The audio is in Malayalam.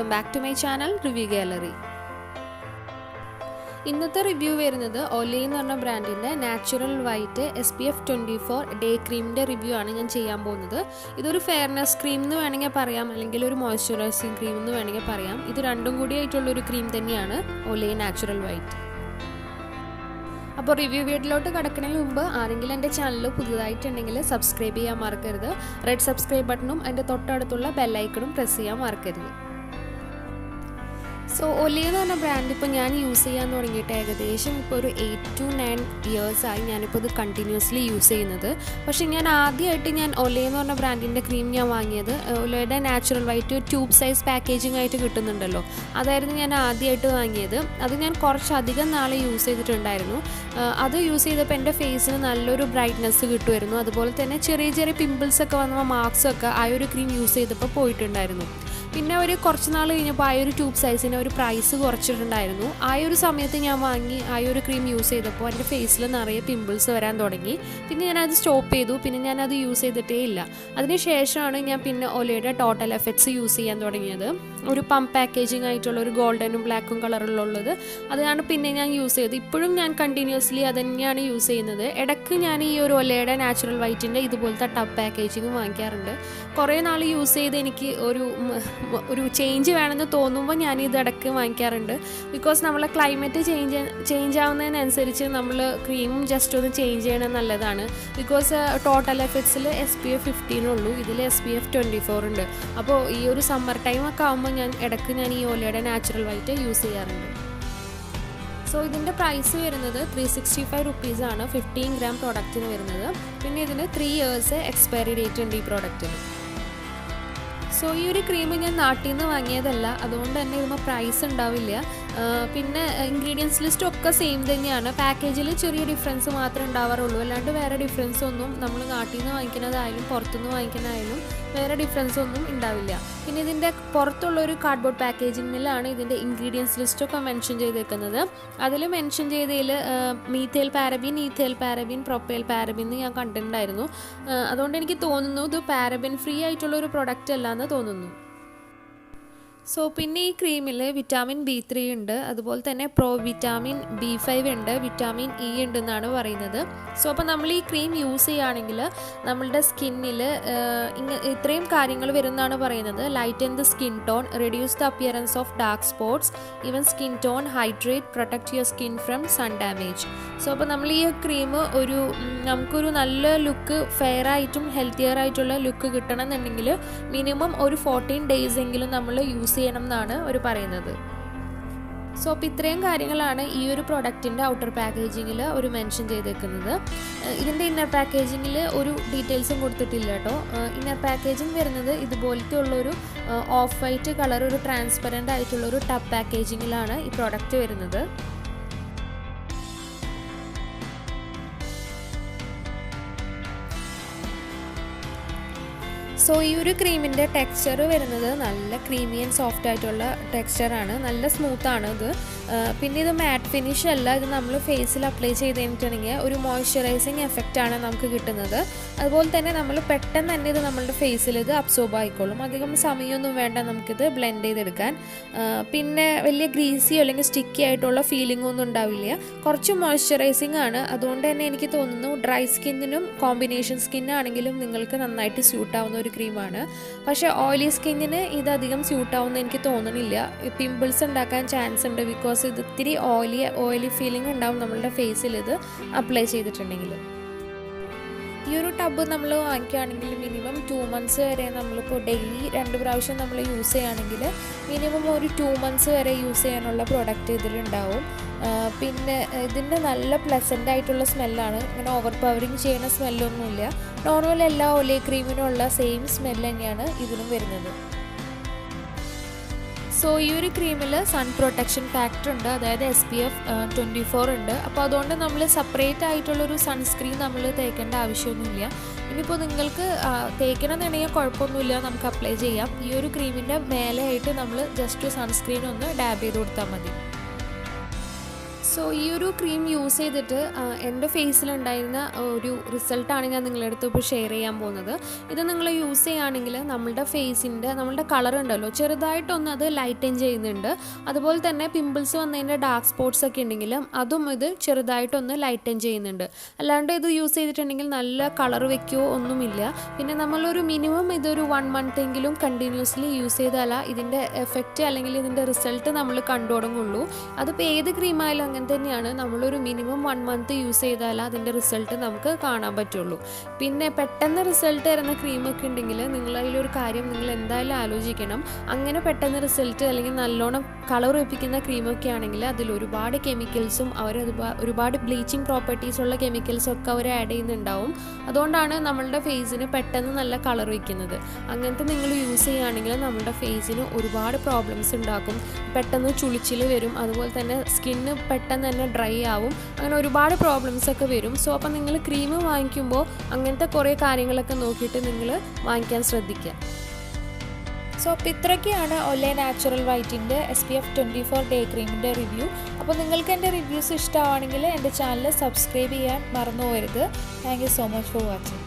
welcome back to my channel Review Gallery. ഇന്നത്തെ റിവ്യൂ വരുന്നത് ഒലേ എന്ന് പറഞ്ഞ ബ്രാൻഡിൻ്റെ നാച്ചുറൽ വൈറ്റ് SPF 24 ഡേ ക്രീമിൻ്റെ റിവ്യൂ ആണ് ഞാൻ ചെയ്യാൻ പോകുന്നത്. ഇതൊരു ഫെയർനെസ് ക്രീം എന്ന് വേണമെങ്കിൽ പറയാം, അല്ലെങ്കിൽ ഒരു മോയ്സ്ചറൈസിങ് ക്രീം എന്ന് വേണമെങ്കിൽ പറയാം. ഇത് രണ്ടും കൂടി ആയിട്ടുള്ളൊരു ക്രീം തന്നെയാണ് ഒലേ നാച്ചുറൽ വൈറ്റ്. അപ്പോൾ റിവ്യൂ വീഡിയോയിലോട്ട് കിടക്കുന്നതിന് മുമ്പ് ആരെങ്കിലും എൻ്റെ ചാനൽ പുതുതായിട്ടുണ്ടെങ്കിൽ സബ്സ്ക്രൈബ് ചെയ്യാൻ മറക്കരുത്. റെഡ് സബ്സ്ക്രൈബ് ബട്ടണും അതിൻ്റെ തൊട്ടടുത്തുള്ള ബെല്ലൈക്കണും പ്രസ് ചെയ്യാൻ മറക്കരുത്. സോ ഒലേ എന്ന് പറഞ്ഞ ബ്രാൻഡ് ഇപ്പോൾ ഞാൻ യൂസ് ചെയ്യാൻ തുടങ്ങിയിട്ട് ഏകദേശം ഇപ്പോൾ ഒരു 8 to 9 ഇയേഴ്സായി ഞാനിപ്പോൾ ഇത് കണ്ടിന്യൂസ്ലി യൂസ് ചെയ്യുന്നത്. പക്ഷേ ഞാൻ ആദ്യമായിട്ട് ഒലേ എന്ന് പറഞ്ഞ ബ്രാൻഡിൻ്റെ ക്രീം ഞാൻ വാങ്ങിയത് ഒലേയുടെ natural white tube size packaging ആയിട്ട് കിട്ടുന്നുണ്ടല്ലോ, അതായിരുന്നു ഞാൻ ആദ്യമായിട്ട് വാങ്ങിയത്. അത് ഞാൻ കുറച്ചധികം നാൾ യൂസ് ചെയ്തിട്ടുണ്ടായിരുന്നു. അത് യൂസ് ചെയ്തപ്പോൾ എൻ്റെ ഫേസിന് നല്ലൊരു ബ്രൈറ്റ്നെസ് കിട്ടുമായിരുന്നു. അതുപോലെ തന്നെ ചെറിയ ചെറിയ പിമ്പിൾസൊക്കെ വന്ന മാർക്സൊക്കെ ആ ഒരു ക്രീം യൂസ് ചെയ്തപ്പോൾ പോയിട്ടുണ്ടായിരുന്നു. പിന്നെ ഒരു കുറച്ച് നാൾ കഴിഞ്ഞപ്പോൾ ആ ഒരു ട്യൂബ് സൈസിന് ഒരു പ്രൈസ് കുറച്ചിട്ടുണ്ടായിരുന്നു. ആ ഒരു സമയത്ത് ഞാൻ വാങ്ങി ആ ഒരു ക്രീം യൂസ് ചെയ്തപ്പോൾ എൻ്റെ ഫേസിൽ നിറയെ പിമ്പിൾസ് വരാൻ തുടങ്ങി. പിന്നെ ഞാനത് സ്റ്റോപ്പ് ചെയ്തു. പിന്നെ ഞാനത് യൂസ് ചെയ്തിട്ടേ ഇല്ല. അതിനുശേഷമാണ് ഞാൻ പിന്നെ ഒലേയുടെ ടോട്ടൽ എഫക്ട്സ് യൂസ് ചെയ്യാൻ തുടങ്ങിയത്. ഒരു പമ്പ് പാക്കേജിങ് ആയിട്ടുള്ള ഒരു ഗോൾഡനും ബ്ലാക്കും കളറിലുള്ളത് അതാണ് പിന്നെ ഞാൻ യൂസ് ചെയ്തത്. ഇപ്പോഴും ഞാൻ കണ്ടിന്യൂസ്ലി അത് തന്നെയാണ് യൂസ് ചെയ്യുന്നത്. ഇടയ്ക്ക് ഞാൻ ഈ ഒരു ഒലേയുടെ നാച്ചുറൽ വൈറ്റിൻ്റെ ഇതുപോലത്തെ ടബ് പാക്കേജിങ് വാങ്ങിക്കാറുണ്ട്. കുറേ നാൾ യൂസ് ചെയ്ത് എനിക്ക് ഒരു ചേഞ്ച് വേണമെന്ന് തോന്നുമ്പോൾ ഞാൻ ഇത് ഇടയ്ക്ക് വാങ്ങിക്കാറുണ്ട്. ബിക്കോസ് നമ്മളെ ക്ലൈമറ്റ് ചേഞ്ച് ആവുന്നതിനനുസരിച്ച് നമ്മൾ ക്രീമും ജസ്റ്റ് ഒന്ന് ചേഞ്ച് ചെയ്യണത് നല്ലതാണ്. ബിക്കോസ് ടോട്ടൽ എഫക്ട്സിൽ SPF 15 ഉള്ളൂ, ഇതിൽ SPF 24 ഉണ്ട്. അപ്പോൾ ഈ ഒരു സമ്മർ ടൈം ഒക്കെ ആകുമ്പോൾ ഇടയ്ക്ക് ഞാൻ ഈ ഒലേയുടെ നാച്ചുറൽ വൈറ്റ് യൂസ് ചെയ്യാറുണ്ട്. സോ ഇതിൻ്റെ പ്രൈസ് വരുന്നത് 365 റുപ്പീസാണ് 15 ഗ്രാം പ്രോഡക്റ്റിന് വരുന്നത്. പിന്നെ ഇതിന് 3 ഇയേഴ്സ് എക്സ്പയറി ഡേറ്റ് ഉണ്ട് ഈ പ്രോഡക്റ്റിന്. സോ ഈ ഒരു ക്രീം ഞാൻ നാട്ടിൽ നിന്ന് വാങ്ങിയതല്ല, അതുകൊണ്ട് തന്നെ ഇതിന് പ്രൈസ് ഉണ്ടാവില്ല. പിന്നെ ഇൻഗ്രീഡിയൻസ് ലിസ്റ്റ് ഒക്കെ സെയിം തന്നെയാണ്. പാക്കേജിൽ ചെറിയ ഡിഫറൻസ് മാത്രമേ ഉണ്ടാവാറുള്ളൂ, അല്ലാണ്ട് വേറെ ഡിഫറൻസ് ഒന്നും നമ്മൾ നാട്ടിൽ നിന്ന് വാങ്ങിക്കുന്നതായാലും പുറത്തുനിന്ന് വാങ്ങിക്കുന്നതായാലും വേറെ ഡിഫറൻസ് ഒന്നും ഉണ്ടാവില്ല. പിന്നെ ഇതിൻ്റെ പുറത്തുള്ളൊരു കാർഡ്ബോർഡ് പാക്കേജിങ്ങിലാണ് ഇതിൻ്റെ ഇൻഗ്രീഡിയൻസ് ലിസ്റ്റൊക്കെ മെൻഷൻ ചെയ്തേക്കുന്നത്. അതിൽ മെൻഷൻ ചെയ്തതിൽ methyl paraben, ethyl paraben, propyl paraben എന്ന് ഞാൻ കണ്ടിട്ടുണ്ടായിരുന്നു. അതുകൊണ്ട് എനിക്ക് തോന്നുന്നു ഇത് പാരബിൻ ഫ്രീ ആയിട്ടുള്ളൊരു പ്രൊഡക്റ്റ് അല്ലാന്ന് തോന്നുന്നു. സോ പിന്നെ ഈ ക്രീമിൽ വിറ്റാമിൻ B3 ഉണ്ട്, അതുപോലെ തന്നെ വിറ്റാമിൻ B5 ഉണ്ട്, വിറ്റാമിൻ E ഉണ്ടെന്നാണ് പറയുന്നത്. സോ അപ്പോൾ നമ്മൾ ഈ ക്രീം യൂസ് ചെയ്യുകയാണെങ്കിൽ നമ്മളുടെ സ്കിന്നിൽ ഇത്രയും കാര്യങ്ങൾ വരുമെന്നാണ് പറയുന്നത്. Lighten the skin tone, reduce the appearance of dark spots, even skin tone, hydrate, protect your skin from sun damage. So അപ്പോൾ നമ്മൾ ഈ ക്രീം നമുക്കൊരു നല്ല ലുക്ക്, ഫെയർ ആയിട്ടും ഹെൽത്തിയർ ആയിട്ടുള്ള ലുക്ക് കിട്ടണം എന്നുണ്ടെങ്കിൽ മിനിമം ഒരു 14 ഡേയ്സ് എങ്കിലും നമ്മൾ യൂസ് ചെയ്യണം എന്നാണ് അവർ പറയുന്നത്. സോ അപ്പോൾ ഇത്രയും കാര്യങ്ങളാണ് ഈ ഒരു പ്രൊഡക്റ്റിൻ്റെ ഔട്ടർ പാക്കേജിങ്ങിൽ ഒരു മെൻഷൻ ചെയ്തേക്കുന്നത്. ഇതിൻ്റെ ഇന്നർ പാക്കേജിങ്ങിൽ ഒരു ഡീറ്റെയിൽസും കൊടുത്തിട്ടില്ല കേട്ടോ. ഇന്നർ പാക്കേജിങ് വരുന്നത് ഇതുപോലത്തെ ഉള്ളൊരു ഓഫ് വൈറ്റ് കളർ, ഒരു ട്രാൻസ്പെറൻ്റ് ആയിട്ടുള്ളൊരു ടബ് പാക്കേജിങ്ങിലാണ് ഈ പ്രോഡക്റ്റ് വരുന്നത്. സോ ഈ ഒരു ക്രീമിൻ്റെ ടെക്സ്ചർ വരുന്നത് നല്ല ക്രീമി ആൻഡ് സോഫ്റ്റ് ആയിട്ടുള്ള ടെക്സ്ചറാണ്, നല്ല സ്മൂത്താണ് ഇത്. പിന്നെ ഇത് മാറ്റ് ഫിനിഷ് അല്ല, ഇത് നമ്മൾ ഫേസിൽ അപ്ലൈ ചെയ്ത് കഴിഞ്ഞിട്ടുണ്ടെങ്കിൽ ഒരു മോയ്സ്ചറൈസിങ് എഫക്റ്റാണ് നമുക്ക് കിട്ടുന്നത്. അതുപോലെ തന്നെ നമ്മൾ പെട്ടെന്ന് തന്നെ ഇത് നമ്മളുടെ ഫേസിൽ ഇത് അബ്സോർബ് ആയിക്കോളും, അധികം സമയമൊന്നും വേണ്ട നമുക്കിത് ബ്ലെൻഡ് ചെയ്തെടുക്കാൻ. പിന്നെ വലിയ ഗ്രീസി അല്ലെങ്കിൽ സ്റ്റിക്കി ആയിട്ടുള്ള ഫീലിംഗ് ഒന്നും ഉണ്ടാവില്ല, കുറച്ച് മോയ്സ്ചറൈസിങ് ആണ്. അതുകൊണ്ട് തന്നെ എനിക്ക് തോന്നുന്നു ഡ്രൈ സ്കിന്നിനും കോമ്പിനേഷൻ സ്കിന്നാണെങ്കിലും നിങ്ങൾക്ക് നന്നായിട്ട് സ്യൂട്ട് ആവുന്ന ഒരു ക്രീമാണ്. പക്ഷേ ഓയിലി സ്കിന്നിന് ഇതധികം സ്യൂട്ടാവുമെന്ന് എനിക്ക് തോന്നുന്നില്ല. പിമ്പിൾസ് ഉണ്ടാക്കാൻ ചാൻസ് ഉണ്ട്, ബിക്കോസ് ഇത് ഇത്തിരി ഓയിലി ഫീലിംഗ് ഉണ്ടാവും നമ്മളുടെ ഫേസിൽ ഇത് അപ്ലൈ ചെയ്തിട്ടുണ്ടെങ്കിൽ. ഈ ഒരു ടബ് നമ്മൾ വാങ്ങിക്കുകയാണെങ്കിൽ മിനിമം 2 months വരെ, നമ്മളിപ്പോൾ ഡെയിലി 2 പ്രാവശ്യം നമ്മൾ യൂസ് ചെയ്യുകയാണെങ്കിൽ മിനിമം ഒരു 2 months വരെ യൂസ് ചെയ്യാനുള്ള പ്രോഡക്റ്റ് ഇതിലുണ്ടാവും. പിന്നെ ഇതിൻ്റെ നല്ല പ്ലസൻ്റ് ആയിട്ടുള്ള സ്മെല്ലാണ്, ഇങ്ങനെ ഓവർ പവറിങ് ചെയ്യുന്ന സ്മെല്ലൊന്നുമില്ല. നോർമൽ എല്ലാ ഒലേ ക്രീമിനുള്ള സെയിം സ്മെല്ല് തന്നെയാണ് ഇതിനും വരുന്നത്. സോ ഈ ഒരു ക്രീമിൽ സൺ പ്രൊട്ടക്ഷൻ ഫാക്ടർ ഉണ്ട്, അതായത് SPF 24 ഉണ്ട്. അപ്പോൾ അതുകൊണ്ട് നമ്മൾ സെപ്പറേറ്റ് ആയിട്ടുള്ളൊരു സൺസ്ക്രീൻ നമ്മൾ തേക്കേണ്ട ആവശ്യമൊന്നുമില്ല. ഇനിയിപ്പോൾ നിങ്ങൾക്ക് തേക്കണമെന്നുണ്ടെങ്കിൽ കുഴപ്പമൊന്നുമില്ല, നമുക്ക് അപ്ലൈ ചെയ്യാം. ഈ ഒരു ക്രീമിൻ്റെ മേലെ ആയിട്ട് നമ്മൾ ജസ്റ്റ് സൺസ്ക്രീൻ ഒന്ന് ഡാബ് ചെയ്ത് കൊടുത്താൽ മതി. സോ ഈ ഒരു ക്രീം യൂസ് ചെയ്തിട്ട് എൻ്റെ ഫേസിലുണ്ടായിരുന്ന ഒരു റിസൾട്ടാണ് ഞാൻ നിങ്ങളുടെ അടുത്ത് ഇപ്പോൾ ഷെയർ ചെയ്യാൻ പോകുന്നത്. ഇത് നിങ്ങൾ യൂസ് ചെയ്യുകയാണെങ്കിൽ നമ്മളുടെ കളർ ഉണ്ടല്ലോ ചെറുതായിട്ടൊന്ന് അത് ലൈറ്റൻ ചെയ്യുന്നുണ്ട്. അതുപോലെ തന്നെ പിമ്പിൾസ് വന്നതിൻ്റെ ഡാർക്ക് സ്പോട്ട്സ് ഒക്കെ ഉണ്ടെങ്കിലും അതും ഇത് ചെറുതായിട്ടൊന്ന് ലൈറ്റൻ ചെയ്യുന്നുണ്ട്. അല്ലാണ്ട് ഇത് യൂസ് ചെയ്തിട്ടുണ്ടെങ്കിൽ നല്ല കളർ വയ്ക്കുകയോ ഒന്നുമില്ല. പിന്നെ നമ്മളൊരു മിനിമം ഇതൊരു 1 month എങ്കിലും കണ്ടിന്യൂസ്ലി യൂസ് ചെയ്താൽ ഇതിൻ്റെ എഫക്റ്റ് അല്ലെങ്കിൽ ഇതിൻ്റെ റിസൾട്ട് നമ്മൾ കണ്ടു തുടങ്ങുള്ളൂ. അതിപ്പോൾ ഏത് ക്രീമായാലും അങ്ങനെ തന്നെയാണ്. നമ്മളൊരു മിനിമം 1 month യൂസ് ചെയ്താൽ അതിൻ്റെ റിസൾട്ട് നമുക്ക് കാണാൻ പറ്റുള്ളൂ. പിന്നെ പെട്ടെന്ന് റിസൾട്ട് തരുന്ന ക്രീമൊക്കെ ഉണ്ടെങ്കിൽ നിങ്ങളതിലൊരു കാര്യം നിങ്ങൾ എന്തായാലും ആലോചിക്കണം. അങ്ങനെ പെട്ടെന്ന് റിസൾട്ട് അല്ലെങ്കിൽ നല്ലോണം കളർ വെപ്പിക്കുന്ന ക്രീമൊക്കെ ആണെങ്കിൽ അതിൽ ഒരുപാട് കെമിക്കൽസും ഒരുപാട് ബ്ലീച്ചിങ് പ്രോപ്പർട്ടീസുള്ള കെമിക്കൽസൊക്കെ അവർ ആഡ് ചെയ്യുന്നുണ്ടാവും. അതുകൊണ്ടാണ് നമ്മളുടെ ഫേസിന് പെട്ടെന്ന് നല്ല കളർ വയ്ക്കുന്നത്. അങ്ങനത്തെ നിങ്ങൾ യൂസ് ചെയ്യുകയാണെങ്കിൽ നമ്മുടെ ഫേസിന് ഒരുപാട് പ്രോബ്ലംസ് ഉണ്ടാക്കും. പെട്ടെന്ന് ചുളിച്ചിൽ വരും. അതുപോലെ തന്നെ സ്കിന്ന് പെട്ടെന്ന് തന്നെ ഡ്രൈ ആവും. അങ്ങനെ ഒരുപാട് പ്രോബ്ലംസ് ഒക്കെ വരും. സോ അപ്പം നിങ്ങൾ ക്രീം വാങ്ങിക്കുമ്പോൾ അങ്ങനത്തെ കുറേ കാര്യങ്ങളൊക്കെ നോക്കിയിട്ട് നിങ്ങൾ വാങ്ങിക്കാൻ ശ്രദ്ധിക്കുക. സോ അപ്പോൾ ഇത്രയൊക്കെയാണ് ഒലേ നാച്ചുറൽ വൈറ്റിൻ്റെ SPF 24 ഡേ ക്രീമിൻ്റെ റിവ്യൂ. അപ്പോൾ നിങ്ങൾക്ക് എൻ്റെ റിവ്യൂസ് ഇഷ്ടമാണെങ്കിൽ എൻ്റെ ചാനൽ സബ്സ്ക്രൈബ് ചെയ്യാൻ മറന്നു പോകരുത്. Thank you so much for watching.